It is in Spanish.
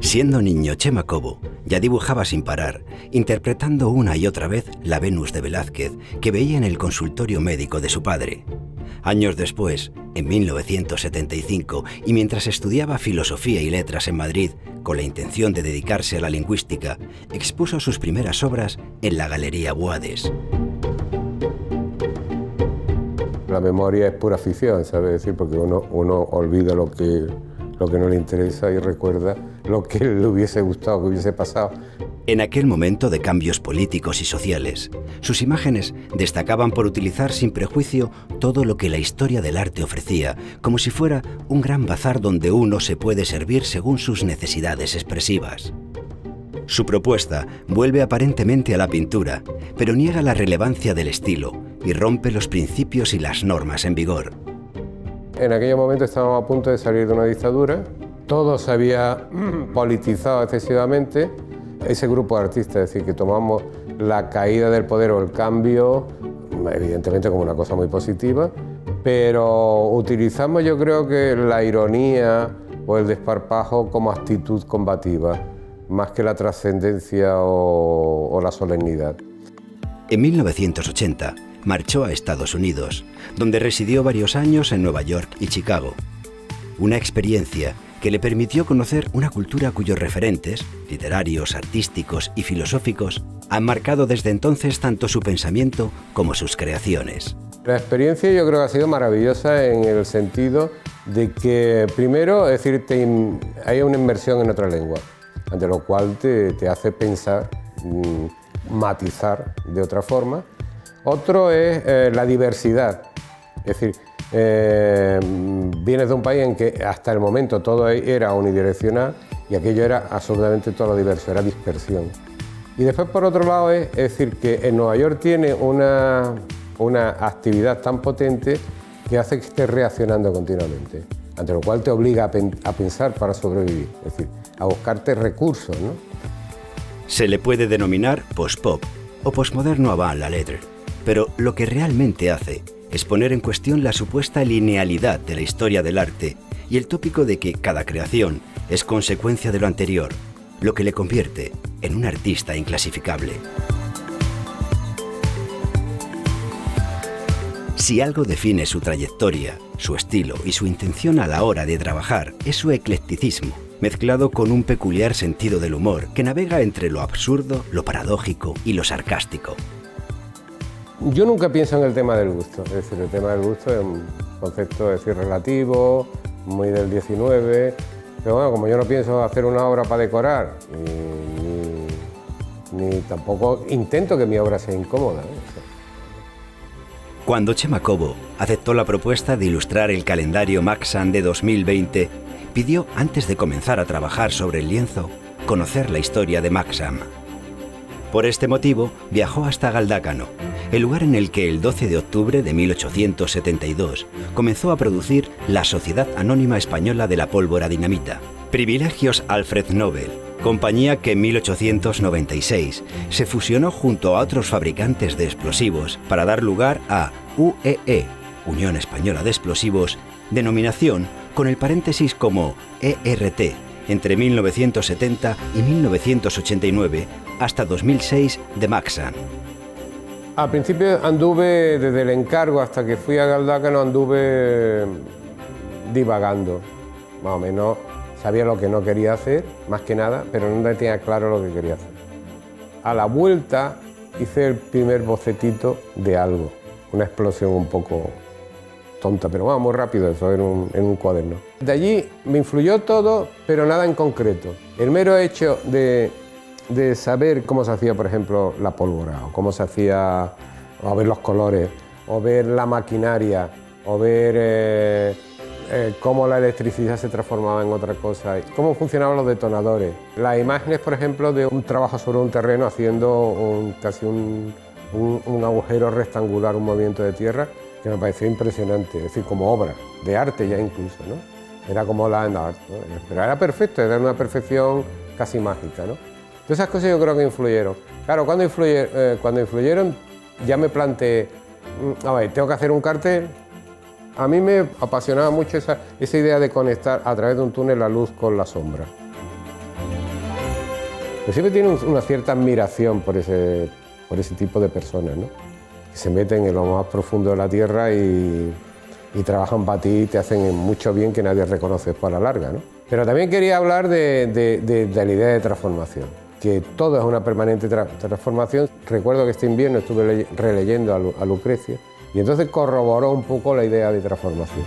Siendo niño, Chema Cobo ya dibujaba sin parar, interpretando una y otra vez la Venus de Velázquez que veía en el consultorio médico de su padre. Años después, en 1975, y mientras estudiaba Filosofía y Letras en Madrid, con la intención de dedicarse a la lingüística, expuso sus primeras obras en la Galería Boades. La memoria es pura ficción, ¿sabes? Es decir, porque uno olvida lo que no le interesa y recuerda lo que le hubiese gustado, que hubiese pasado. En aquel momento de cambios políticos y sociales, sus imágenes destacaban por utilizar sin prejuicio todo lo que la historia del arte ofrecía, como si fuera un gran bazar donde uno se puede servir según sus necesidades expresivas. Su propuesta vuelve aparentemente a la pintura, pero niega la relevancia del estilo y rompe los principios y las normas en vigor. En aquel momento estábamos a punto de salir de una dictadura, todo se había politizado excesivamente. Ese grupo de artistas, es decir, que tomamos la caída del poder o el cambio, evidentemente como una cosa muy positiva, pero utilizamos, yo creo, que la ironía o el desparpajo como actitud combativa, más que la trascendencia o la solemnidad. En 1980 marchó a Estados Unidos, donde residió varios años en Nueva York y Chicago. Una experiencia que le permitió conocer una cultura cuyos referentes, literarios, artísticos y filosóficos, han marcado desde entonces tanto su pensamiento como sus creaciones. La experiencia yo creo que ha sido maravillosa en el sentido de que, primero, es decir, hay una inmersión en otra lengua, ante lo cual te hace pensar, matizar de otra forma. Otro es la diversidad, es decir, vienes de un país en que hasta el momento todo era unidireccional y aquello era absolutamente todo lo diverso, era dispersión. Y después, por otro lado, es decir, que en Nueva York tiene una actividad tan potente que hace que estés reaccionando continuamente, ante lo cual te obliga a pensar para sobrevivir, es decir, a buscarte recursos, ¿no? Se le puede denominar post-pop o postmoderno avant la lettre, pero lo que realmente hace es poner en cuestión la supuesta linealidad de la historia del arte y el tópico de que cada creación es consecuencia de lo anterior, lo que le convierte en un artista inclasificable. Si algo define su trayectoria, su estilo y su intención a la hora de trabajar, es su eclecticismo, mezclado con un peculiar sentido del humor que navega entre lo absurdo, lo paradójico y lo sarcástico. Yo nunca pienso en el tema del gusto, es decir, el tema del gusto es un concepto, es decir, relativo, muy del 19, pero bueno, como yo no pienso hacer una obra para decorar, ni tampoco intento que mi obra sea incómoda, ¿eh? Cuando Chema Cobo aceptó la propuesta de ilustrar el calendario Maxam de 2020, pidió, antes de comenzar a trabajar sobre el lienzo, conocer la historia de Maxam. Por este motivo, viajó hasta Galdácano, el lugar en el que el 12 de octubre de 1872 comenzó a producir la Sociedad Anónima Española de la Pólvora Dinamita. Privilegios Alfred Nobel, compañía que en 1896 se fusionó junto a otros fabricantes de explosivos para dar lugar a UEE, Unión Española de Explosivos, denominación con el paréntesis como ERT, entre 1970 y 1989 hasta 2006 de Maxam. Al principio anduve, desde el encargo hasta que fui a Galdácano, anduve divagando, más o menos. Sabía lo que no quería hacer, más que nada, pero no tenía claro lo que quería hacer. A la vuelta hice el primer bocetito de algo, una explosión un poco tonta, pero vamos, muy rápido eso, en un cuaderno. De allí me influyó todo, pero nada en concreto. El mero hecho de saber cómo se hacía, por ejemplo, la pólvora, o cómo se hacía, o ver los colores, o ver la maquinaria, o ver cómo la electricidad se transformaba en otra cosa, cómo funcionaban los detonadores. Las imágenes, por ejemplo, de un trabajo sobre un terreno haciendo casi un agujero rectangular, un movimiento de tierra, que me pareció impresionante, es decir, como obra, de arte ya incluso, ¿no? Era como la art, ¿no? Pero era perfecto, era una perfección casi mágica, ¿no? Todas esas cosas yo creo que influyeron. Claro, cuando influyeron ya me planteé, a ver, tengo que hacer un cartel. A mí me apasionaba mucho esa idea de conectar a través de un túnel la luz con la sombra. Pues siempre tiene una cierta admiración por ese tipo de personas, ¿no? Que se meten en lo más profundo de la tierra y trabajan para ti y te hacen mucho bien que nadie reconoce por la larga, ¿no? Pero también quería hablar de la idea de transformación, que todo es una permanente transformación. Recuerdo que este invierno estuve releyendo a Lucrecia y entonces corroboró un poco la idea de transformación.